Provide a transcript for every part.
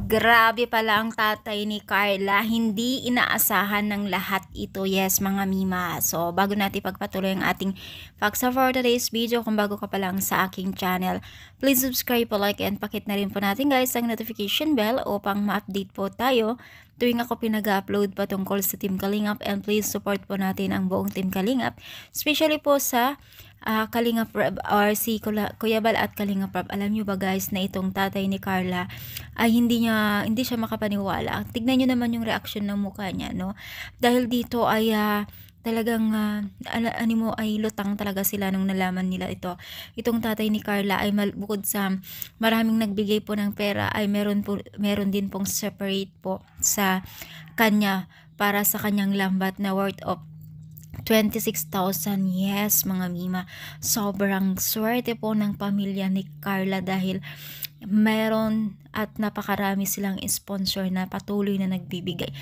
Grabe pala ang tatay ni Carla, hindi inaasahan ng lahat ito, yes mga mima. So bago natin pagpatuloy ang ating facts for today's video, kung bago ka pa lang sa aking channel, please subscribe po, like, and pakit na rin po natin guys ang notification bell upang ma-update po tayo tuwing ako pinag-upload patungkol sa Team Kalingap, and please support po natin ang buong Team Kalingap, especially po sa Kalingap Rab or si Kuya Bal at Kalingap Rab. Alam nyo ba guys na itong tatay ni Carla ay hindi siya makapaniwala. Tignan nyo naman yung reaction ng mukha niya, no? Dahil dito ay talagang animo ay lutang talaga sila nung nalaman nila itong tatay ni Carla ay bukod sa maraming nagbigay po ng pera ay meron din pong separate po sa kanya para sa kanyang lambat na worth of 26,000. Yes mga mima, sobrang swerte po ng pamilya ni Carla dahil meron at napakarami silang sponsor na patuloy na nagbibigay.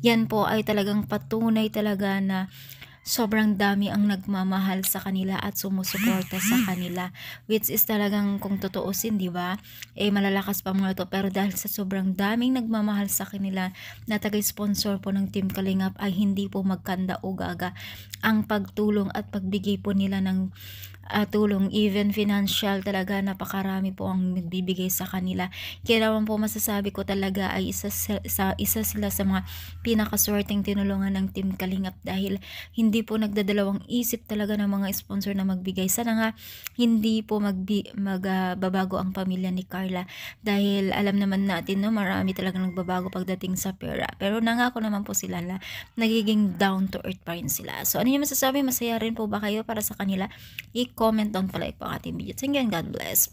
Yan po ay talagang patunay talaga na sobrang dami ang nagmamahal sa kanila at sumusuporta sa kanila, which is talagang kung tutuusin, di ba, malalakas pa mga to, pero dahil sa sobrang daming nagmamahal sa kanila na taga-sponsor po ng Team Kalingap ay hindi po magkanda o gaga ang pagtulong at pagbigay po nila ng tulong, even financial. Talaga napakarami po ang nagbibigay sa kanila. Kaya naman po masasabi ko talaga ay isa sila sa mga pinakaswerteng tinulungan ng Team Kalingap dahil hindi po nagdadalawang isip talaga ng mga sponsor na magbigay. Sana nga hindi po magbabago ang pamilya ni Carla dahil alam naman natin, no, marami talagang nagbabago pagdating sa pera, pero nangako naman po sila na nagiging down to earth pa rin sila. So ano yung masasabi? Masaya rin po ba kayo para sa kanila? I-comment down pala po ang ating video. Thank you and God bless.